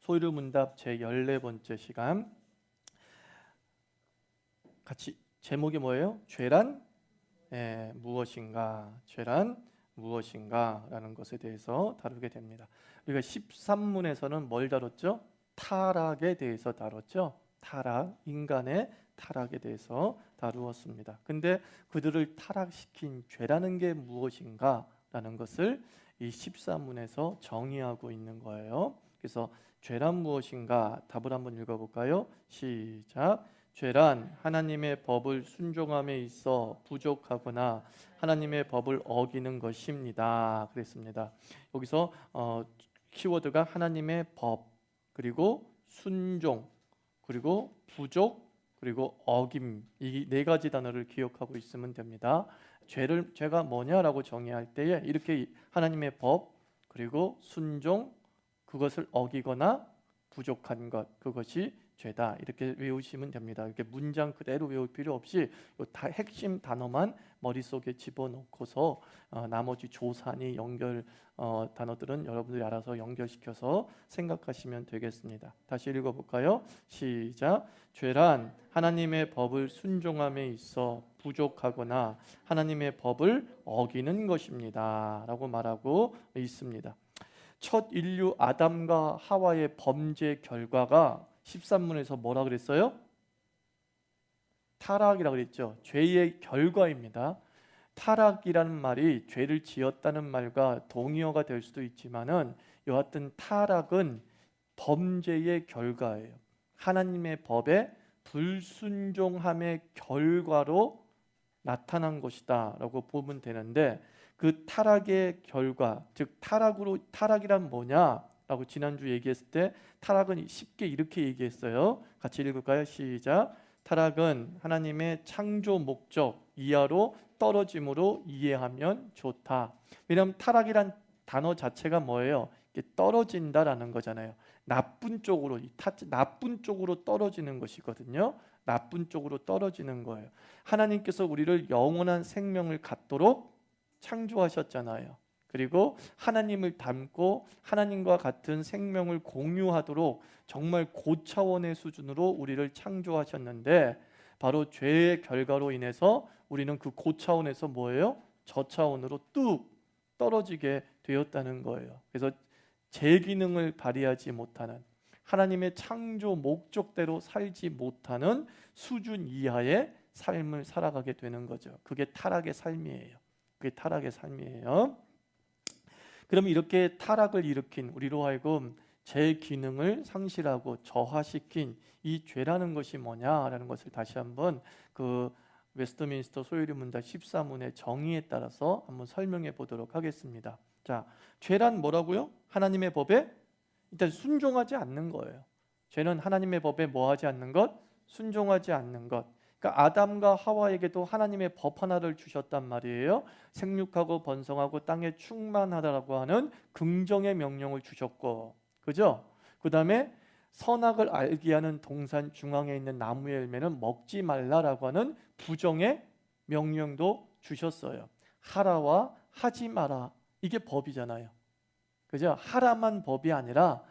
소유문답 제14번째 시간. 같이 제목이 뭐예요? 죄란 무엇인가? 죄란 무엇인가? 라는 것에 대해서 다루게 됩니다. 우리가 13문에서는 뭘 다뤘죠? 타락에 대해서 다뤘죠. 타락, 인간의 타락에 대해서 다루었습니다. 근데 그들을 타락시킨 죄라는 게 무엇인가? 라는 것을 이 13문에서 정의하고 있는 거예요. 그래서 죄란 무엇인가? 답을 한번 읽어볼까요? 시작. 죄란 하나님의 법을 순종함에 있어 부족하거나 하나님의 법을 어기는 것입니다. 그랬습니다. 여기서 키워드가 하나님의 법, 그리고 순종, 그리고 부족, 그리고 어김, 이 네 가지 단어를 기억하고 있으면 됩니다. 죄가 뭐냐라고 정의할 때에 이렇게 하나님의 법, 그리고 순종, 그것을 어기거나 부족한 것, 그것이 죄다, 이렇게 외우시면 됩니다. 이렇게 문장 그대로 외울 필요 없이 핵심 단어만 머릿속에 집어넣고서 나머지 조사니 연결 단어들은 여러분들이 알아서 연결시켜서 생각하시면 되겠습니다. 다시 읽어볼까요? 시작. 죄란 하나님의 법을 순종함에 있어 부족하거나 하나님의 법을 어기는 것입니다 라고 말하고 있습니다. 첫 인류 아담과 하와의 범죄 결과가 13문에서 뭐라 그랬어요? 타락이라고 그랬죠. 죄의 결과입니다. 타락이라는 말이 죄를 지었다는 말과 동의어가 될 수도 있지만은 여하튼 타락은 범죄의 결과예요. 하나님의 법에 불순종함의 결과로 나타난 것이다 라고 보면 되는데, 그 타락의 결과, 즉 타락이란 뭐냐 라고 지난주 얘기했을 때 타락은 쉽게 이렇게 얘기했어요. 같이 읽을까요? 시작. 타락은 하나님의 창조 목적 이하로 떨어짐으로 이해하면 좋다. 왜냐하면 타락이란 단어 자체가 뭐예요? 떨어진다라는 거잖아요. 나쁜 쪽으로 떨어지는 것이거든요. 나쁜 쪽으로 떨어지는 거예요. 하나님께서 우리를 영원한 생명을 갖도록 창조하셨잖아요. 그리고 하나님을 닮고 하나님과 같은 생명을 공유하도록 정말 고차원의 수준으로 우리를 창조하셨는데, 바로 죄의 결과로 인해서 우리는 그 고차원에서 뭐예요? 저차원으로 뚝 떨어지게 되었다는 거예요. 그래서 제 기능을 발휘하지 못하는, 하나님의 창조 목적대로 살지 못하는 수준 이하의 삶을 살아가게 되는 거죠. 그게 타락의 삶이에요. 그게 타락의 삶이에요. 그럼 이렇게 타락을 일으킨, 우리로 하여금 제 기능을 상실하고 저하시킨 이 죄라는 것이 뭐냐라는 것을 다시 한번 그 웨스트민스터 소유리 문답 14문의 정의에 따라서 한번 설명해 보도록 하겠습니다. 자, 죄란 뭐라고요? 하나님의 법에 일단 순종하지 않는 거예요. 죄는 하나님의 법에 뭐 하지 않는 것? 순종하지 않는 것. 그러니까 아담과 하와에게도 하나님의 법 하나를 주셨단 말이에요. 생육하고 번성하고 땅에 충만하다라고 하는 긍정의 명령을 주셨고, 그죠? 그 다음에 선악을 알게 하는 동산 중앙에 있는 나무의 열매는 먹지 말라라고 하는 부정의 명령도 주셨어요. 하라와 하지 마라, 이게 법이잖아요. 그죠? 하라만 법이 아니라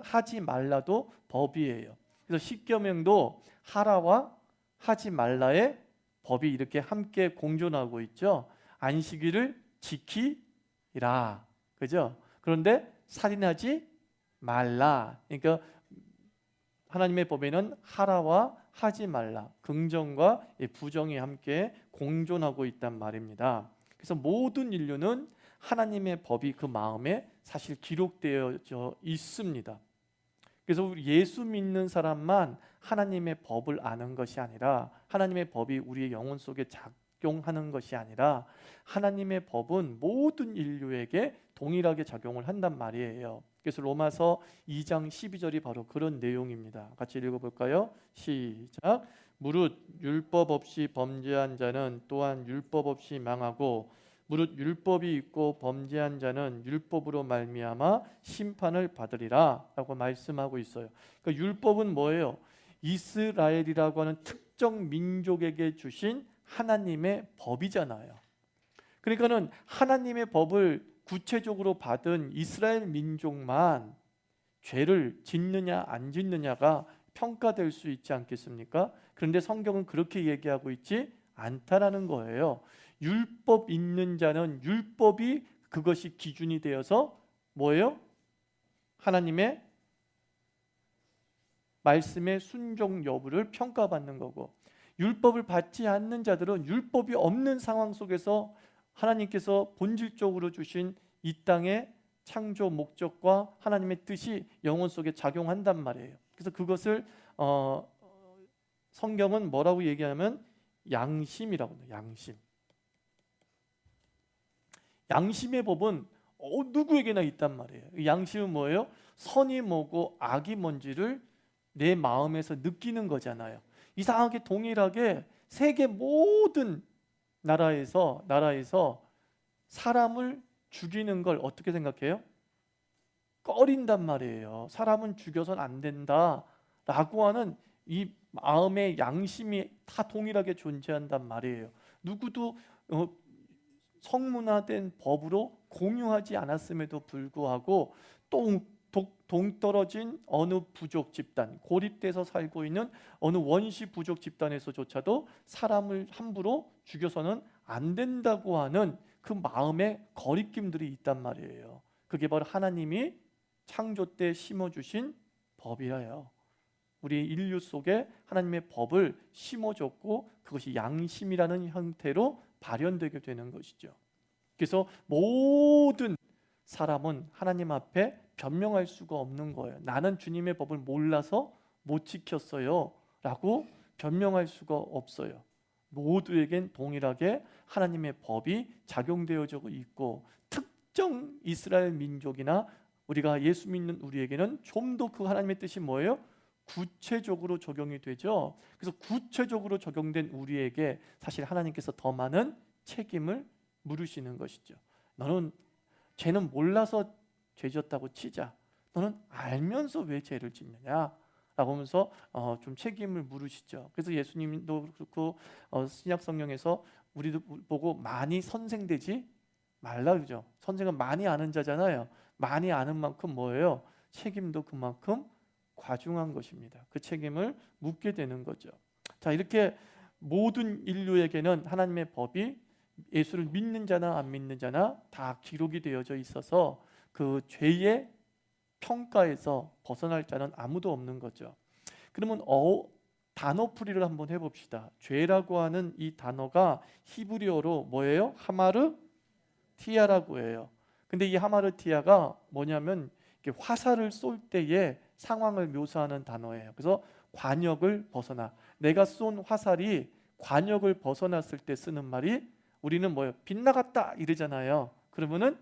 하지 말라도 법이에요. 그래서 십계명도 하라와 하지 말라의 법이 이렇게 함께 공존하고 있죠. 안식일을 지키라, 그죠? 그런데 살인하지 말라. 그러니까 하나님의 법에는 하라와 하지 말라, 긍정과 부정이 함께 공존하고 있단 말입니다. 그래서 모든 인류는 하나님의 법이 그 마음에 사실 기록되어져 있습니다. 그래서 우리 예수 믿는 사람만 하나님의 법을 아는 것이 아니라, 하나님의 법이 우리의 영혼 속에 작용하는 것이 아니라, 하나님의 법은 모든 인류에게 동일하게 작용을 한단 말이에요. 그래서 로마서 2장 12절이 바로 그런 내용입니다. 같이 읽어볼까요? 시작. 무릇 율법 없이 범죄한 자는 또한 율법 없이 망하고, 무릇 율법이 있고 범죄한 자는 율법으로 말미암아 심판을 받으리라 라고 말씀하고 있어요. 그러니까 율법은 뭐예요? 이스라엘이라고 하는 특정 민족에게 주신 하나님의 법이잖아요. 그러니까는 하나님의 법을 구체적으로 받은 이스라엘 민족만 죄를 짓느냐 안 짓느냐가 평가될 수 있지 않겠습니까? 그런데 성경은 그렇게 얘기하고 있지 않다라는 거예요. 율법 있는 자는 율법이 그것이 기준이 되어서 뭐예요? 하나님의 말씀의 순종 여부를 평가받는 거고, 율법을 받지 않는 자들은 율법이 없는 상황 속에서 하나님께서 본질적으로 주신 이 땅의 창조 목적과 하나님의 뜻이 영혼 속에 작용한단 말이에요. 그래서 그것을 성경은 뭐라고 얘기하면 양심이라고 해요. 양심. 양심의 법은 누구에게나 있단 말이에요. 양심은 뭐예요? 선이 뭐고 악이 뭔지를 내 마음에서 느끼는 거잖아요. 이상하게 동일하게 세계 모든 나라에서 사람을 죽이는 걸 어떻게 생각해요? 꺼린단 말이에요. 사람은 죽여서는 안 된다라고 하는 이 마음의 양심이 다 동일하게 존재한단 말이에요. 누구도 성문화된 법으로 공유하지 않았음에도 불구하고 동떨어진 어느 부족 집단, 고립돼서 살고 있는 어느 원시 부족 집단에서조차도 사람을 함부로 죽여서는 안 된다고 하는 그 마음의 거리낌들이 있단 말이에요. 그게 바로 하나님이 창조 때 심어주신 법이에요. 우리 인류 속에 하나님의 법을 심어줬고 그것이 양심이라는 형태로 발현되게 되는 것이죠. 그래서 모든 사람은 하나님 앞에 변명할 수가 없는 거예요. 나는 주님의 법을 몰라서 못 지켰어요 라고 변명할 수가 없어요. 모두에겐 동일하게 하나님의 법이 작용되어지고 있고, 특정 이스라엘 민족이나 우리가 예수 믿는 우리에게는 좀 더 그 하나님의 뜻이 뭐예요? 구체적으로 적용이 되죠. 그래서 구체적으로 적용된 우리에게 사실 하나님께서 더 많은 책임을 물으시는 것이죠. 너는 죄는 몰라서 죄졌다고 치자. 너는 알면서 왜 죄를 짓느냐? 라고 하면서 좀 책임을 물으시죠. 그래서 예수님도 그렇고 신약 성경에서 우리도 보고 많이 선생되지 말라 그러죠. 선생은 많이 아는 자잖아요. 많이 아는 만큼 뭐예요? 책임도 그만큼 과중한 것입니다. 그 책임을 묻게 되는 거죠. 자, 이렇게 모든 인류에게는 하나님의 법이 예수를 믿는 자나 안 믿는 자나 다 기록이 되어져 있어서 그 죄의 평가에서 벗어날 자는 아무도 없는 거죠. 그러면 단어풀이를 한번 해봅시다. 죄라고 하는 이 단어가 히브리어로 뭐예요? 하마르티아라고 해요. 근데 이 하마르티아가 뭐냐면 화살을 쏠 때의 상황을 묘사하는 단어예요. 그래서 관역을 벗어나, 내가 쏜 화살이 관역을 벗어났을 때 쓰는 말이 우리는 뭐예요? 빗나갔다 이러잖아요. 그러면은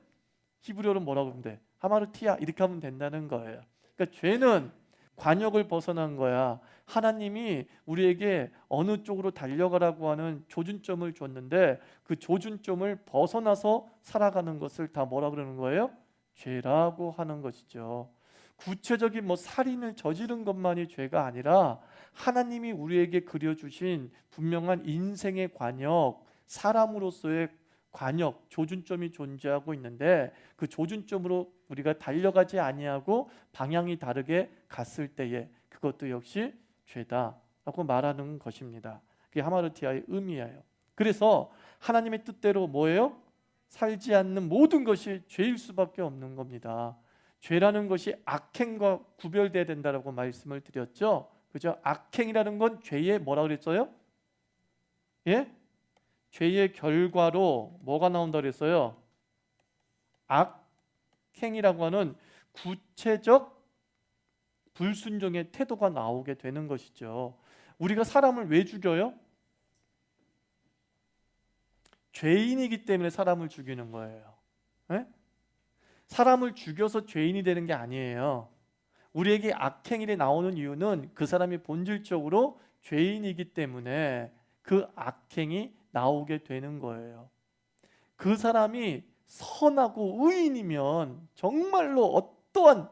히브리어로 뭐라고 하면 돼? 하마르티아 이렇게 하면 된다는 거예요. 그러니까 죄는 관역을 벗어난 거야. 하나님이 우리에게 어느 쪽으로 달려가라고 하는 조준점을 줬는데 그 조준점을 벗어나서 살아가는 것을 다 뭐라 그러는 거예요? 죄라고 하는 것이죠. 구체적인 살인을 저지른 것만이 죄가 아니라 하나님이 우리에게 그려주신 분명한 인생의 관역, 사람으로서의 관역, 조준점이 존재하고 있는데 그 조준점으로 우리가 달려가지 아니하고 방향이 다르게 갔을 때에 그것도 역시 죄다라고 말하는 것입니다. 그게 하마르티아의 의미예요. 그래서 하나님의 뜻대로 뭐예요? 살지 않는 모든 것이 죄일 수밖에 없는 겁니다. 죄라는 것이 악행과 구별돼야 된다라고 말씀을 드렸죠. 그죠? 악행이라는 건 죄의 뭐라 그랬어요? 예? 죄의 결과로 뭐가 나온다 그랬어요? 악행이라고 하는 구체적 불순종의 태도가 나오게 되는 것이죠. 우리가 사람을 왜 죽여요? 죄인이기 때문에 사람을 죽이는 거예요. 네? 사람을 죽여서 죄인이 되는 게 아니에요. 우리에게 악행이 나오는 이유는 그 사람이 본질적으로 죄인이기 때문에 그 악행이 나오게 되는 거예요. 그 사람이 선하고 의인이면 정말로 어떠한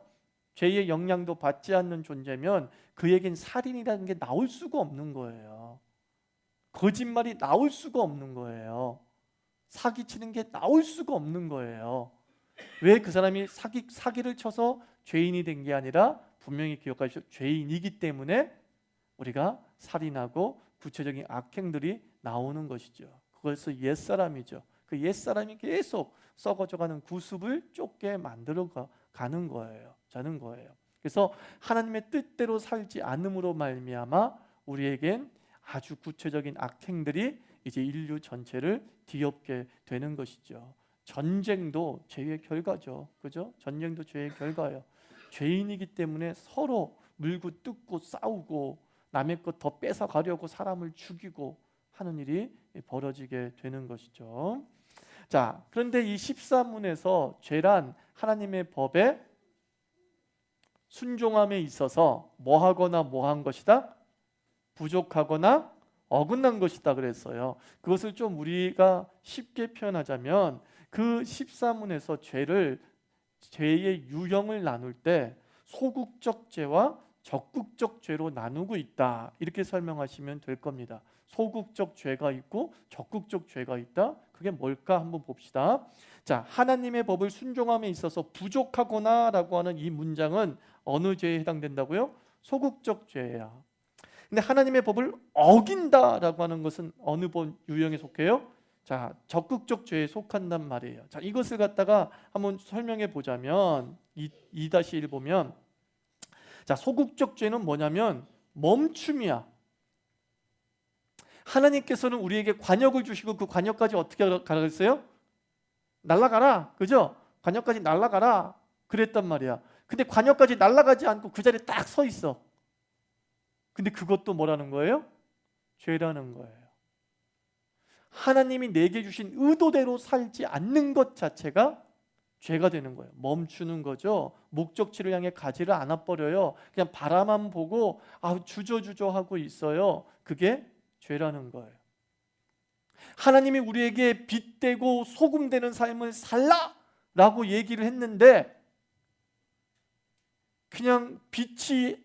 죄의 영향도 받지 않는 존재면 그에겐 살인이라는 게 나올 수가 없는 거예요. 거짓말이 나올 수가 없는 거예요. 사기치는 게 나올 수가 없는 거예요. 왜 그 사람이 사기를 쳐서 죄인이 된 게 아니라 분명히 기억하십시오. 죄인이기 때문에 우리가 살인하고 구체적인 악행들이 나오는 것이죠. 그것은 옛사람이죠. 그 옛사람이 계속 썩어져가는 구습을 좁게 만들어 가는 거예요. 자는 거예요. 그래서 하나님의 뜻대로 살지 않음으로 말미암아 우리에겐 아주 구체적인 악행들이 이제 인류 전체를 뒤엎게 되는 것이죠. 전쟁도 죄의 결과죠. 그죠? 전쟁도 죄의 결과예요. 죄인이기 때문에 서로 물고 뜯고 싸우고 남의 것 더 뺏어 가려고 사람을 죽이고 하는 일이 벌어지게 되는 것이죠. 자, 그런데 이 13문에서 죄란 하나님의 법에 순종함에 있어서 뭐하거나 뭐한 것이다? 부족하거나 어긋난 것이다 그랬어요. 그것을 좀 우리가 쉽게 표현하자면 그 14문에서 죄의 유형을 나눌 때 소극적 죄와 적극적 죄로 나누고 있다. 이렇게 설명하시면 될 겁니다. 소극적 죄가 있고 적극적 죄가 있다. 그게 뭘까 한번 봅시다. 자, 하나님의 법을 순종함에 있어서 부족하거나 라고 하는 이 문장은 어느 죄에 해당된다고요? 소극적 죄야. 근데 하나님의 법을 어긴다라고 하는 것은 어느 유형에 속해요? 자, 적극적 죄에 속한단 말이에요. 자, 이것을 갖다가 한번 설명해 보자면 2-1 보면, 자, 소극적 죄는 뭐냐면 멈춤이야. 하나님께서는 우리에게 관역을 주시고 그 관역까지 어떻게 가라 그랬어요? 날아가라. 그죠? 관역까지 날아가라 그랬단 말이야. 근데 관역까지 날아가지 않고 그 자리에 딱 서 있어. 근데 그것도 뭐라는 거예요? 죄라는 거예요. 하나님이 내게 주신 의도대로 살지 않는 것 자체가 죄가 되는 거예요. 멈추는 거죠. 목적지를 향해 가지를 않아 버려요. 그냥 바라만 보고 주저주저 하고 있어요. 그게 죄라는 거예요. 하나님이 우리에게 빛되고 소금되는 삶을 살라라고 얘기를 했는데 그냥 빛이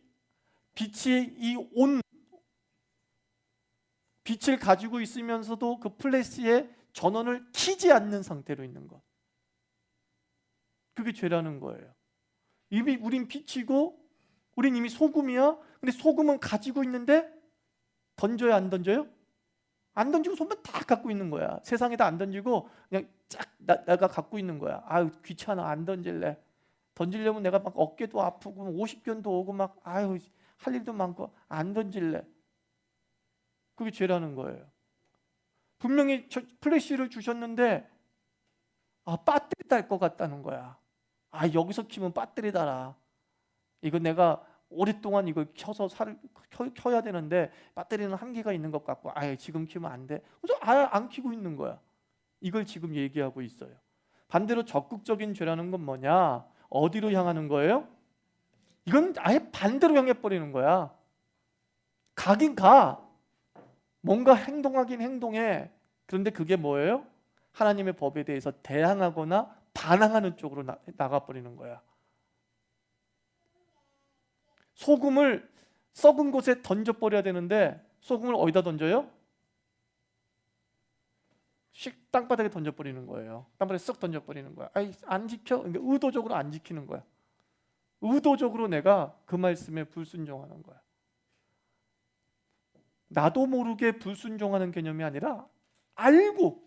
빛을 가지고 있으면서도 그 플래시에 전원을 켜지 않는 상태로 있는 것. 그게 죄라는 거예요. 이미 우린 빛이고 우린 이미 소금이야. 근데 소금은 가지고 있는데 던져야 안 던져요? 안 던지고 손만 다 갖고 있는 거야. 세상에다 안 던지고 그냥 쫙 내가 갖고 있는 거야. 귀찮아, 안 던질래. 던지려면 내가 막 어깨도 아프고 50견도 오고 막 할 일도 많고 안 던질래. 그게 죄라는 거예요. 분명히 플래시를 주셨는데 배터리 달 것 같다는 거야. 여기서 키면 배터리 달아. 이거 내가 오랫동안 이걸 켜야 되는데 배터리는 한계가 있는 것 같고 지금 키면 안 돼. 그래서 안 켜고 있는 거야. 이걸 지금 얘기하고 있어요. 반대로 적극적인 죄라는 건 뭐냐? 어디로 향하는 거예요? 이건 아예 반대로 향해 버리는 거야. 가긴 가. 뭔가 행동하긴 행동해. 그런데 그게 뭐예요? 하나님의 법에 대해서 대항하거나 반항하는 쪽으로 나가버리는 거야. 소금을 썩은 곳에 던져버려야 되는데 소금을 어디다 던져요? 땅바닥에 던져버리는 거예요. 땅바닥에 쓱 던져버리는 거야. 안 지켜? 그러니까 의도적으로 안 지키는 거야. 의도적으로 내가 그 말씀에 불순종하는 거야. 나도 모르게 불순종하는 개념이 아니라 알고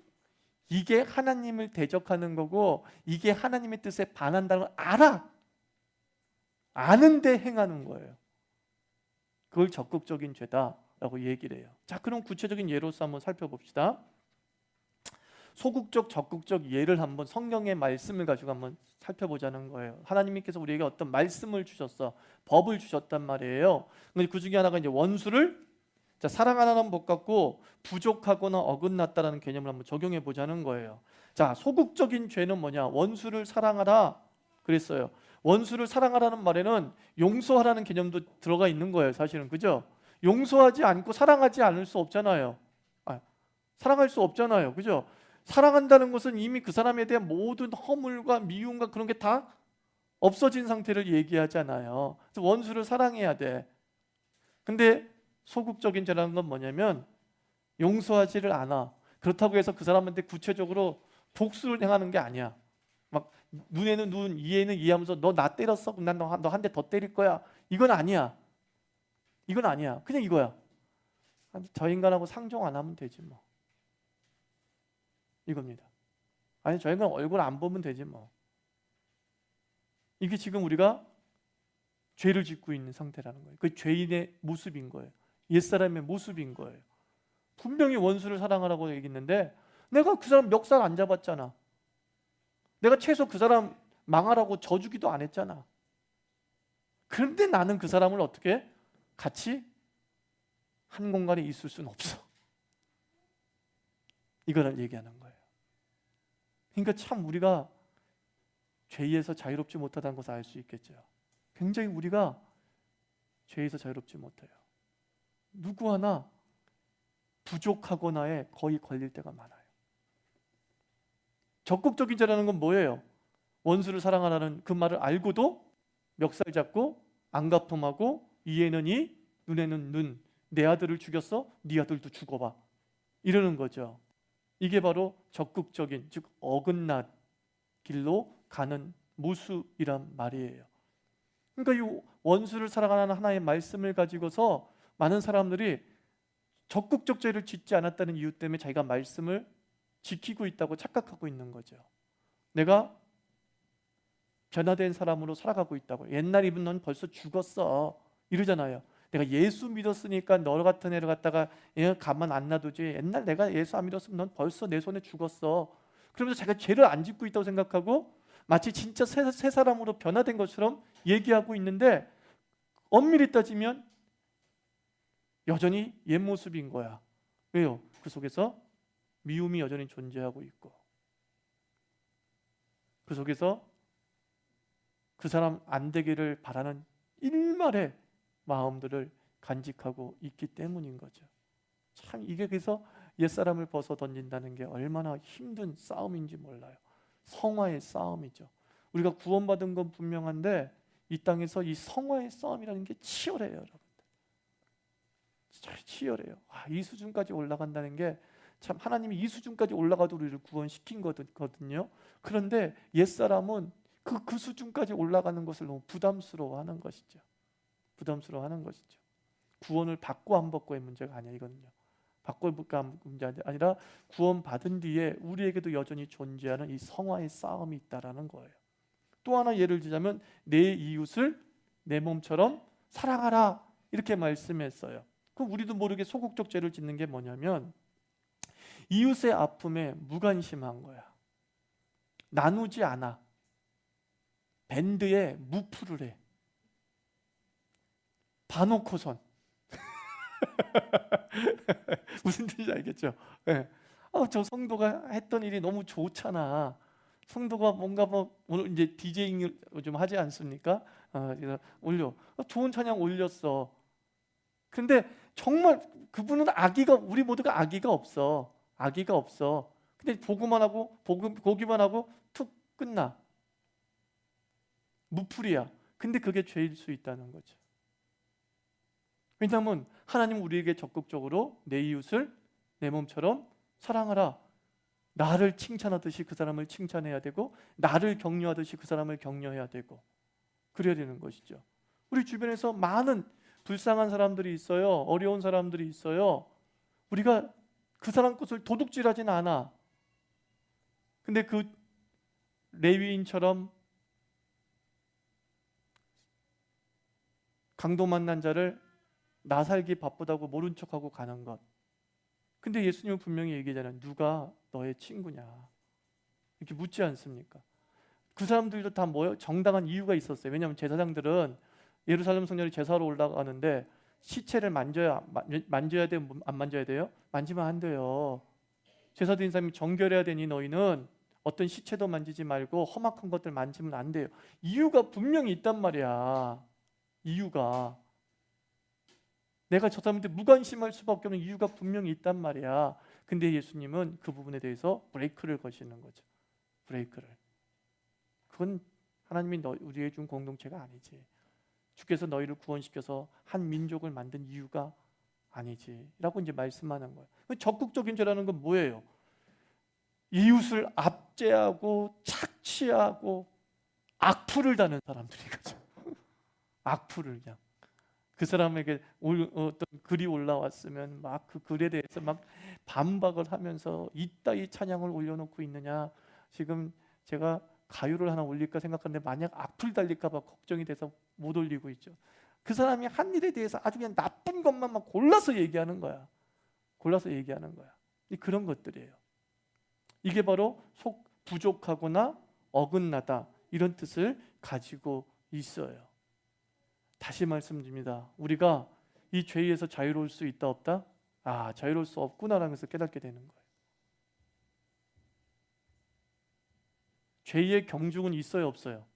이게 하나님을 대적하는 거고 이게 하나님의 뜻에 반한다는 걸 알아. 아는데 행하는 거예요. 그걸 적극적인 죄다라고 얘기를 해요. 자, 그럼 구체적인 예로서 한번 살펴봅시다. 소극적, 적극적 예를 한번 성경의 말씀을 가지고 한번 살펴보자는 거예요. 하나님께서 우리에게 어떤 말씀을 주셨어. 법을 주셨단 말이에요. 근데 그 중에 하나가 이제 원수를 사랑하라는 법 같고 부족하거나 어긋났다라는 개념을 한번 적용해 보자는 거예요. 자, 소극적인 죄는 뭐냐? 원수를 사랑하라 그랬어요. 원수를 사랑하라는 말에는 용서하라는 개념도 들어가 있는 거예요. 사실은 그죠? 용서하지 않고 사랑하지 않을 수 없잖아요. 사랑할 수 없잖아요. 그죠? 사랑한다는 것은 이미 그 사람에 대한 모든 허물과 미움과 그런 게 다 없어진 상태를 얘기하잖아요. 그래서 원수를 사랑해야 돼. 근데 소극적인 죄라는 건 뭐냐면 용서하지를 않아. 그렇다고 해서 그 사람한테 구체적으로 복수를 행하는 게 아니야. 막 눈에는 눈, 이에는 이하면서 너 나 때렸어? 그럼 난 너 한 대 더 때릴 거야. 이건 아니야. 이건 아니야. 그냥 이거야. 저 인간하고 상종 안 하면 되지 뭐. 이겁니다. 아니 저 인간 얼굴 안 보면 되지 뭐. 이게 지금 우리가 죄를 짓고 있는 상태라는 거예요. 그 죄인의 모습인 거예요. 옛사람의 모습인 거예요. 분명히 원수를 사랑하라고 얘기했는데 내가 그 사람 멱살 안 잡았잖아. 내가 최소 그 사람 망하라고 져주기도 안 했잖아. 그런데 나는 그 사람을 어떻게 같이 한 공간에 있을 수는 없어. 이거를 얘기하는 거예요. 그러니까 참 우리가 죄에서 자유롭지 못하다는 것을 알 수 있겠죠. 굉장히 우리가 죄에서 자유롭지 못해요. 누구 하나 부족하거나에 거의 걸릴 때가 많아요. 적극적인 죄라는 건 뭐예요? 원수를 사랑하라는 그 말을 알고도 멱살 잡고 안갚음하고 이에는 이, 눈에는 눈, 내 아들을 죽였어? 네 아들도 죽어봐. 이러는 거죠. 이게 바로 적극적인, 즉 어긋난 길로 가는 모습이란 말이에요. 그러니까 이 원수를 사랑하는 하나의 말씀을 가지고서 많은 사람들이 적극적 죄를 짓지 않았다는 이유 때문에 자기가 말씀을 지키고 있다고 착각하고 있는 거죠. 내가 변화된 사람으로 살아가고 있다고. 옛날이면 넌 벌써 죽었어 이러잖아요. 내가 예수 믿었으니까 너 같은 애를 갖다가 가만 안 놔두지. 옛날 내가 예수 안 믿었으면 넌 벌써 내 손에 죽었어. 그러면서 자기가 죄를 안 짓고 있다고 생각하고 마치 진짜 새 사람으로 변화된 것처럼 얘기하고 있는데 엄밀히 따지면 여전히 옛 모습인 거야. 왜요? 그 속에서 미움이 여전히 존재하고 있고 그 속에서 그 사람 안 되기를 바라는 일말의 마음들을 간직하고 있기 때문인 거죠. 참 이게 그래서 옛사람을 벗어 던진다는 게 얼마나 힘든 싸움인지 몰라요. 성화의 싸움이죠. 우리가 구원받은 건 분명한데 이 땅에서 이 성화의 싸움이라는 게 치열해요, 여러분들. 치열해요. 이 수준까지 올라간다는 게 참 하나님이 이 수준까지 올라가도 우리를 구원시킨 거거든요. 그런데 옛사람은 그 수준까지 올라가는 것을 너무 부담스러워하는 것이죠. 부담스러워하는 것이죠. 구원을 받고 안 받고의 문제가 아니야 이거는요. 받고 안 문제가 아니라 구원받은 뒤에 우리에게도 여전히 존재하는 이 성화의 싸움이 있다라는 거예요. 또 하나 예를 들자면 내 이웃을 내 몸처럼 사랑하라 이렇게 말씀했어요. 그럼 우리도 모르게 소극적 죄를 짓는 게 뭐냐면 이웃의 아픔에 무관심한 거야. 나누지 않아. 밴드에 무프를 해. 봐놓고선 무슨 뜻인지 알겠죠? 네. 저 성도가 했던 일이 너무 좋잖아. 성도가 뭔가 오늘 이제 디제잉을 좀 하지 않습니까? 그래서 올려. 좋은 찬양 올렸어. 근데 정말 그분은 우리 모두가 악의가 없어. 악의가 없어. 근데 보기만 하고 툭 끝나. 무풀이야. 근데 그게 죄일 수 있다는 거죠. 왜냐하면 하나님은 우리에게 적극적으로 내 이웃을 내 몸처럼 사랑하라. 나를 칭찬하듯이 그 사람을 칭찬해야 되고 나를 격려하듯이 그 사람을 격려해야 되고 그래야 되는 것이죠. 우리 주변에서 많은 불쌍한 사람들이 있어요. 어려운 사람들이 있어요. 우리가 그 사람 것을 도둑질하진 않아. 근데 그 레위인처럼 강도 만난 자를 나 살기 바쁘다고 모른 척하고 가는 것. 근데 예수님은 분명히 얘기하잖아요. 누가 너의 친구냐 이렇게 묻지 않습니까? 그 사람들도 다 정당한 이유가 있었어요. 왜냐하면 제사장들은 예루살렘 성전에 제사로 올라가는데 시체를 만져야 돼요? 안 만져야 돼요? 만지면 안 돼요. 제사 드린 사람이 정결해야 되니 너희는 어떤 시체도 만지지 말고 험악한 것들 만지면 안 돼요. 이유가 분명히 있단 말이야. 이유가 내가 저 사람한테 무관심할 수밖에 없는 이유가 분명히 있단 말이야. 근데 예수님은 그 부분에 대해서 브레이크를 거시는 거죠. 브레이크를. 그건 하나님이 우리에게 준 공동체가 아니지. 주께서 너희를 구원시켜서 한 민족을 만든 이유가 아니지 라고 이제 말씀하는 거예요. 적극적인 죄라는 건 뭐예요? 이웃을 압제하고 착취하고 악플을 다는 사람들이거든요. 악플을 그냥 그 사람에게 어떤 글이 올라왔으면 막 그 글에 대해서 막 반박을 하면서 이따위 찬양을 올려놓고 있느냐. 지금 제가 가요를 하나 올릴까 생각하는데 만약 악플 달릴까 봐 걱정이 돼서 못 올리고 있죠. 그 사람이 한 일에 대해서 아주 그냥 나쁜 것만 막 골라서 얘기하는 거야. 골라서 얘기하는 거야. 그런 것들이에요. 이게 바로 속 부족하거나 어긋나다 이런 뜻을 가지고 있어요. 다시 말씀드립니다. 우리가 이 죄에서 자유로울 수 있다 없다? 자유로울 수 없구나라는 것을 깨닫게 되는 거예요. 죄의 경중은 있어요 없어요?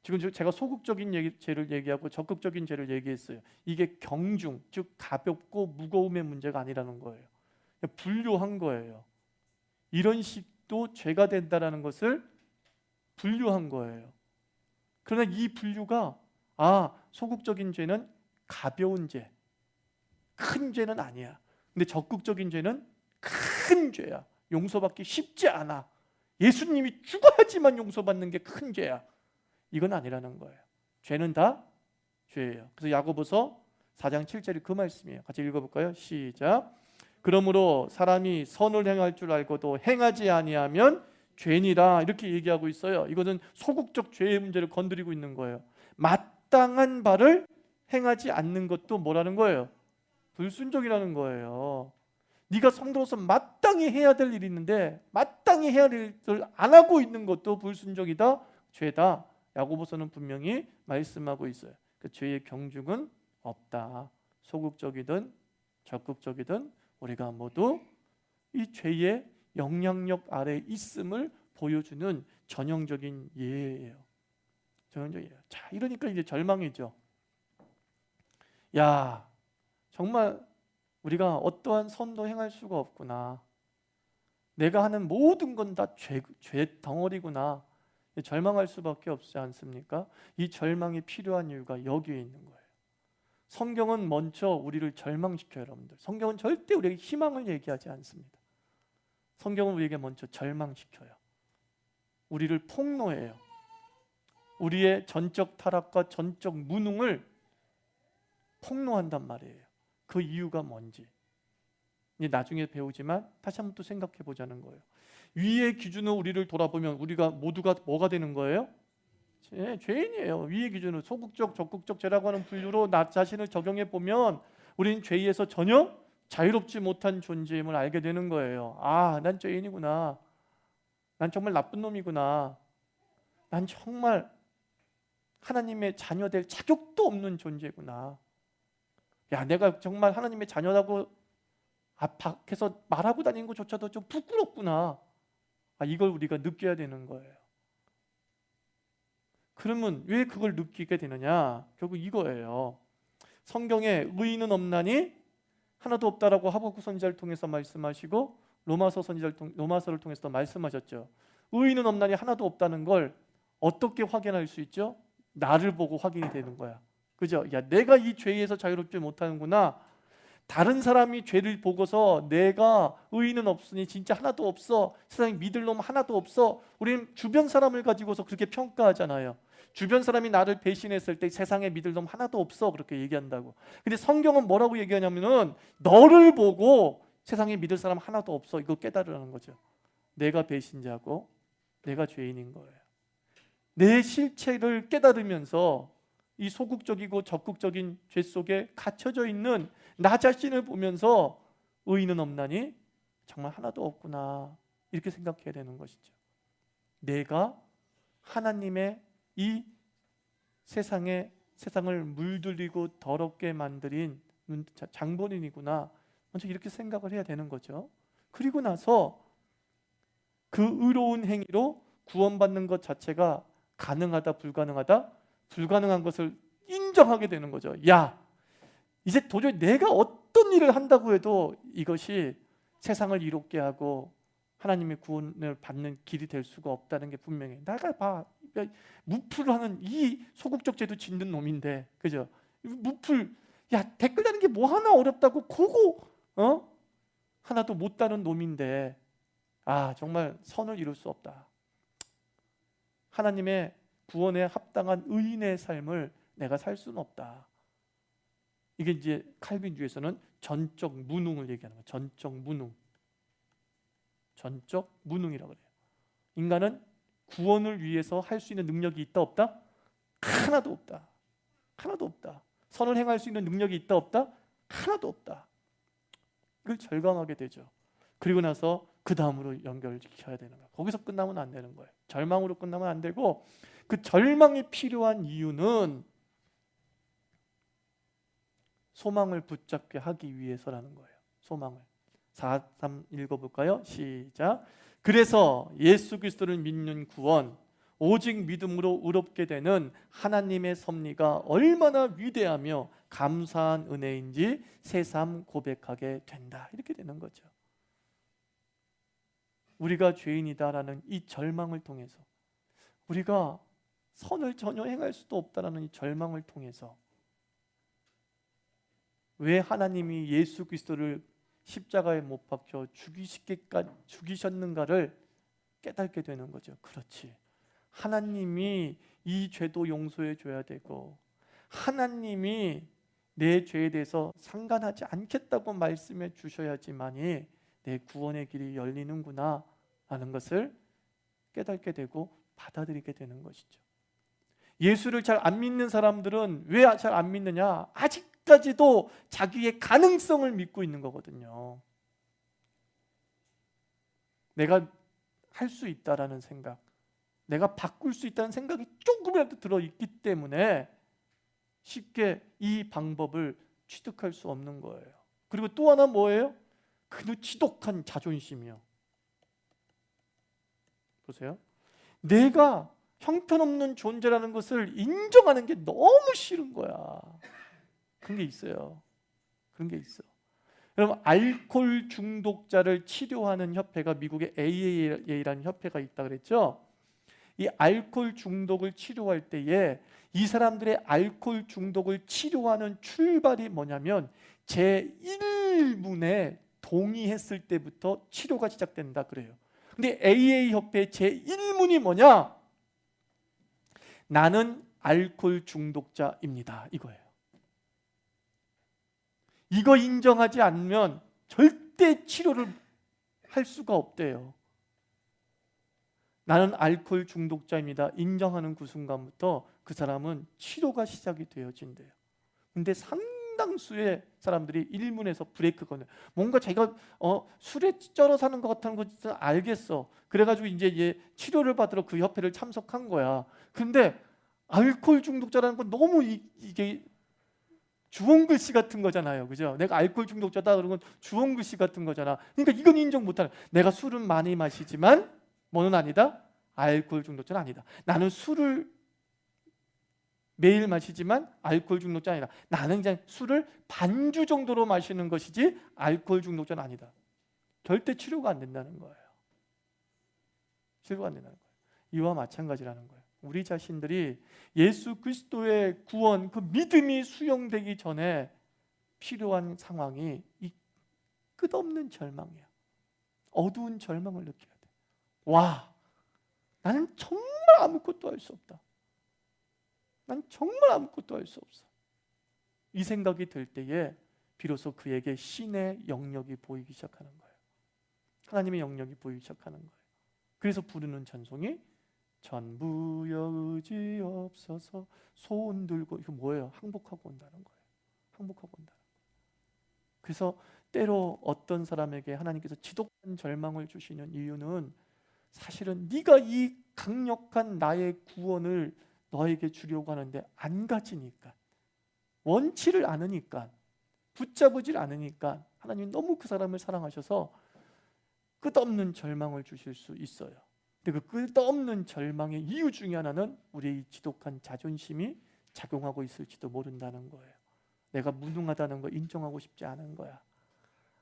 지금 제가 소극적인 죄를 얘기하고 적극적인 죄를 얘기했어요. 이게 경중, 즉 가볍고 무거움의 문제가 아니라는 거예요. 분류한 거예요. 이런 식도 죄가 된다라는 것을 분류한 거예요. 그러나 이 분류가 소극적인 죄는 가벼운 죄, 큰 죄는 아니야. 근데 적극적인 죄는 큰 죄야. 용서받기 쉽지 않아. 예수님이 죽어야지만 용서받는 게 큰 죄야. 이건 아니라는 거예요. 죄는 다 죄예요. 그래서 야고보서 4장 7절이 그 말씀이에요. 같이 읽어볼까요? 시작. 그러므로 사람이 선을 행할 줄 알고도 행하지 아니하면 죄니라 이렇게 얘기하고 있어요. 이거는 소극적 죄의 문제를 건드리고 있는 거예요. 마땅한 바를 행하지 않는 것도 뭐라는 거예요? 불순종이라는 거예요. 네가 성도로서 마땅히 해야 될 일이 있는데 마땅히 해야 될 일을 안 하고 있는 것도 불순종이다, 죄다. 야고보서는 분명히 말씀하고 있어요. 그 죄의 경중은 없다. 소극적이든 적극적이든 우리가 모두 이 죄의 영향력 아래 있음을 보여주는 전형적인 예예요. 전형적인 예예요. 자, 이러니까 이제 절망이죠. 야, 정말 우리가 어떠한 선도 행할 수가 없구나. 내가 하는 모든 건 다 죄 덩어리구나. 절망할 수밖에 없지 않습니까? 이 절망이 필요한 이유가 여기에 있는 거예요. 성경은 먼저 우리를 절망시켜요, 여러분들. 성경은 절대 우리에게 희망을 얘기하지 않습니다. 성경은 우리에게 먼저 절망시켜요. 우리를 폭로해요. 우리의 전적 타락과 전적 무능을 폭로한단 말이에요. 그 이유가 뭔지 이제 나중에 배우지만 다시 한번 또 생각해 보자는 거예요. 위의 기준으로 우리를 돌아보면 우리가 모두가 뭐가 되는 거예요? 죄인이에요. 위의 기준으로 소극적, 적극적 죄라고 하는 분류로 나 자신을 적용해 보면 우리는 죄에서 전혀 자유롭지 못한 존재임을 알게 되는 거예요. 난 죄인이구나. 난 정말 나쁜 놈이구나. 난 정말 하나님의 자녀 될 자격도 없는 존재구나. 내가 정말 하나님의 자녀라고 밖에서 말하고 다니는 것조차도 좀 부끄럽구나. 이걸 우리가 느껴야 되는 거예요. 그러면 왜 그걸 느끼게 되느냐? 결국 이거예요. 성경에 의인은 없나니 하나도 없다라고 하박국 선지자를 통해서 말씀하시고 로마서를 통해서 말씀하셨죠. 의인은 없나니 하나도 없다는 걸 어떻게 확인할 수 있죠? 나를 보고 확인이 되는 거야. 그죠? 내가 이 죄에서 자유롭지 못하는구나. 다른 사람이 죄를 보고서 내가 의인은 없으니 진짜 하나도 없어. 세상에 믿을 놈 하나도 없어. 우리는 주변 사람을 가지고서 그렇게 평가하잖아요. 주변 사람이 나를 배신했을 때 세상에 믿을 놈 하나도 없어. 그렇게 얘기한다고. 근데 성경은 뭐라고 얘기하냐면은 너를 보고 세상에 믿을 사람 하나도 없어. 이거 깨달으라는 거죠. 내가 배신자고 내가 죄인인 거예요. 내 실체를 깨달으면서 이 소극적이고 적극적인 죄 속에 갇혀져 있는 나 자신을 보면서 의인은 없나니 정말 하나도 없구나 이렇게 생각해야 되는 것이죠. 내가 하나님의 이 세상을 물들이고 더럽게 만드린 장본인이구나 먼저 이렇게 생각을 해야 되는 거죠. 그리고 나서 그 의로운 행위로 구원받는 것 자체가 가능하다 불가능하다? 불가능한 것을 인정하게 되는 거죠. 이제 도저히 내가 어떤 일을 한다고 해도 이것이 세상을 이롭게 하고 하나님의 구원을 받는 길이 될 수가 없다는 게 분명해. 내가 무풀을 하는 이 소극적 죄도 짓는 놈인데, 그죠? 무풀, 댓글 다는 게 뭐 하나 어렵다고 그거 하나도 못 다는 놈인데 정말 선을 이룰 수 없다. 하나님의 구원에 합당한 의인의 삶을 내가 살 수는 없다. 이게 이제 칼빈주의에서는 전적 무능을 얘기하는 거예요. 전적 무능. 전적 무능이라고 그래요. 인간은 구원을 위해서 할 수 있는 능력이 있다 없다? 하나도 없다. 하나도 없다. 선을 행할 수 있는 능력이 있다 없다? 하나도 없다. 이걸 절감하게 되죠. 그리고 나서 그 다음으로 연결시켜야 되는 거예요. 거기서 끝나면 안 되는 거예요. 절망으로 끝나면 안 되고, 그 절망이 필요한 이유는 소망을 붙잡게 하기 위해서라는 거예요. 소망을. 4.3 읽어볼까요? 시작. 그래서 예수 그리스도를 믿는 구원, 오직 믿음으로 의롭게 되는 하나님의 섭리가 얼마나 위대하며 감사한 은혜인지 새삼 고백하게 된다. 이렇게 되는 거죠. 우리가 죄인이다라는 이 절망을 통해서, 우리가 선을 전혀 행할 수도 없다라는 이 절망을 통해서, 왜 하나님이 예수 그리스도를 십자가에 못 박혀 죽이셨는가를 깨닫게 되는 거죠. 그렇지, 하나님이 이 죄도 용서해 줘야 되고, 하나님이 내 죄에 대해서 상관하지 않겠다고 말씀해 주셔야지만이 내 구원의 길이 열리는구나 라는 것을 깨닫게 되고 받아들이게 되는 것이죠. 예수를 잘 안 믿는 사람들은 왜 잘 안 믿느냐? 아직까지도 자기의 가능성을 믿고 있는 거거든요. 내가 할 수 있다라는 생각, 내가 바꿀 수 있다는 생각이 조금이라도 들어있기 때문에 쉽게 이 방법을 취득할 수 없는 거예요. 그리고 또 하나 뭐예요? 그 지독한 자존심이요. 보세요. 내가 형편없는 존재라는 것을 인정하는 게 너무 싫은 거야. 그런 게 있어요. 그런 게 있어. 여러분, 알코올 중독자를 치료하는 협회가, 미국의 AAA라는 협회가 있다 그랬죠. 이 알코올 중독을 치료할 때에 이 사람들의 알코올 중독을 치료하는 출발이 뭐냐면 제1문에 동의했을 때부터 치료가 시작된다 그래요. 근데 AA 협회의 제1문이 뭐냐? 나는 알코올 중독자입니다. 이거예요. 이거 인정하지 않으면 절대 치료를 할 수가 없대요. 나는 알코올 중독자입니다. 인정하는 그 순간부터 그 사람은 치료가 시작이 되어진대요. 근데 상당수의 사람들이 1문에서 브레이크 거는, 뭔가 자기가 술에 쩔어 사는 것 같다는 거 진짜 알겠어. 그래가지고 이제 치료를 받으러 그 협회를 참석한 거야. 근데 알코올 중독자라는 건 너무 이게 주홍글씨 같은 거잖아요. 그죠? 내가 알코올 중독자다 그러면 주홍글씨 같은 거잖아. 그러니까 이건 인정 못하는, 내가 술은 많이 마시지만 뭐는 아니다? 알코올 중독자는 아니다. 나는 술을 매일 마시지만 알코올 중독자 아니다. 나는 그냥 술을 반주 정도로 마시는 것이지 알코올 중독자는 아니다. 절대 치료가 안 된다는 거예요. 치료가 안 된다는 거예요. 이와 마찬가지라는 거예요. 우리 자신들이 예수 그리스도의 구원, 그 믿음이 수용되기 전에 필요한 상황이 이 끝없는 절망이야. 어두운 절망을 느껴야 돼. 와, 나는 정말 아무것도 할 수 없다. 난 정말 아무것도 할 수 없어. 이 생각이 들 때에 비로소 그에게 신의 영역이 보이기 시작하는 거예요. 하나님의 영역이 보이기 시작하는 거예요. 그래서 부르는 찬송이 전부여 의지 없어서 손 들고, 이거 뭐예요? 항복하고 온다는 거예요. 항복하고 온다는 거예요. 그래서 때로 어떤 사람에게 하나님께서 지독한 절망을 주시는 이유는 사실은 네가 이 강력한 나의 구원을 너에게 주려고 하는데 안 가지니까, 원치를 않으니까, 붙잡으질 않으니까 하나님이 너무 그 사람을 사랑하셔서 끝없는 절망을 주실 수 있어요. 근데 그 끝없는 절망의 이유 중에 하나는 우리의 지독한 자존심이 작용하고 있을지도 모른다는 거예요. 내가 무능하다는 걸 인정하고 싶지 않은 거야.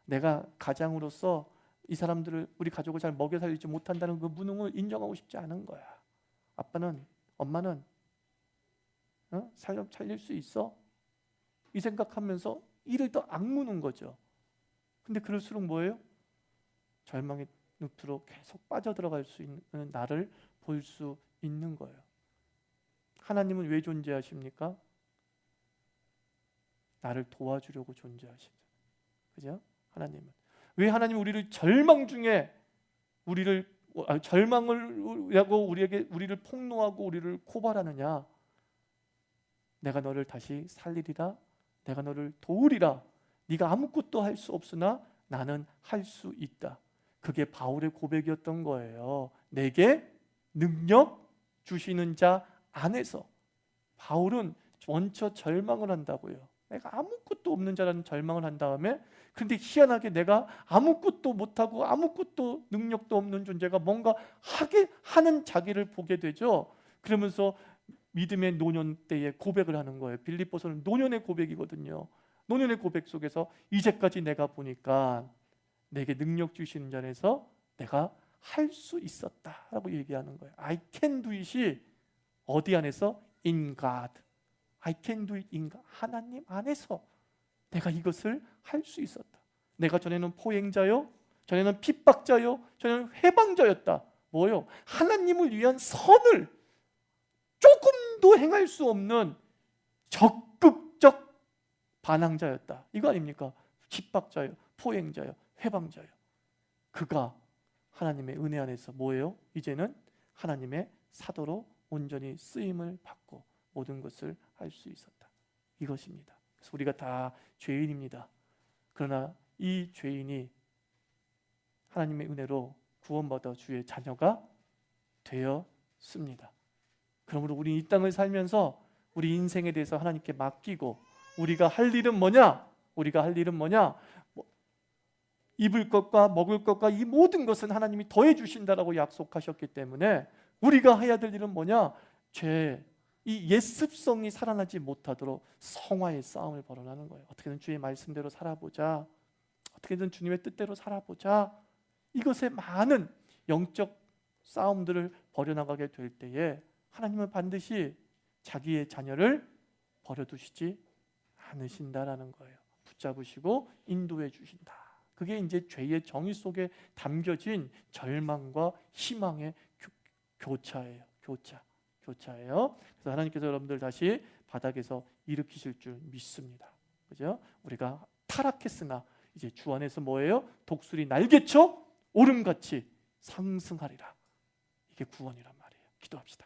내가 가장으로서 이 사람들을, 우리 가족을 잘 먹여 살리지 못한다는 그 무능을 인정하고 싶지 않은 거야. 아빠는, 엄마는 살릴 수 있어? 이 생각하면서 이를 더 악무는 거죠. 근데 그럴수록 뭐예요? 절망의 늪으로 계속 빠져들어갈 수 있는 나를 볼 수 있는 거예요. 하나님은 왜 존재하십니까? 나를 도와주려고 존재하십니다. 그죠? 하나님은 왜 하나님 우리를 절망 중에 절망을 하고 우리를 폭로하고 우리를 고발하느냐? 내가 너를 다시 살리리라. 내가 너를 도우리라. 네가 아무것도 할 수 없으나 나는 할 수 있다. 그게 바울의 고백이었던 거예요. 내게 능력 주시는 자 안에서. 바울은 먼저 절망을 한다고요. 내가 아무것도 없는 자라는 절망을 한 다음에, 그런데 희한하게 내가 아무것도 못하고 아무것도 능력도 없는 존재가 뭔가 하는 자기를 보게 되죠. 그러면서 믿음의 노년 때에 고백을 하는 거예요. 빌립보서는 노년의 고백이거든요. 노년의 고백 속에서 이제까지 내가 보니까 내게 능력 주시는 자 안에서 내가 할 수 있었다라고 얘기하는 거예요. I can do it이 어디 안에서? In God. I can do it in God. 하나님 안에서 내가 이것을 할 수 있었다. 내가 전에는 포행자요, 전에는 핍박자요, 전에는 해방자였다. 뭐요? 하나님을 위한 선을 조금도 행할 수 없는 적극적 반항자였다. 이거 아닙니까? 핍박자요, 포행자요, 해방자요. 그가 하나님의 은혜 안에서 뭐예요? 이제는 하나님의 사도로 온전히 쓰임을 받고 모든 것을 할 수 있었다. 이것입니다. 그래서 우리가 다 죄인입니다. 그러나 이 죄인이 하나님의 은혜로 구원받아 주의 자녀가 되었습니다. 그러므로 우리 이 땅을 살면서 우리 인생에 대해서 하나님께 맡기고 우리가 할 일은 뭐냐? 입을 것과 먹을 것과 이 모든 것은 하나님이 더해 주신다라고 약속하셨기 때문에 우리가 해야 될 일은 뭐냐? 이 옛습성이 살아나지 못하도록 성화의 싸움을 벌여나는 거예요. 어떻게든 주의 말씀대로 살아보자. 어떻게든 주님의 뜻대로 살아보자. 이것에 많은 영적 싸움들을 벌여나가게 될 때에 하나님은 반드시 자기의 자녀를 버려두시지 않으신다라는 거예요. 붙잡으시고 인도해 주신다. 그게 이제 죄의 정의 속에 담겨진 절망과 희망의 교차예요. 교차예요. 그래서 하나님께서 여러분들 다시 바닥에서 일으키실 줄 믿습니다. 그죠? 우리가 타락했으나 이제 주 안에서 뭐예요? 독수리 날개쳐 오름같이 상승하리라. 이게 구원이란 말이에요. 기도합시다.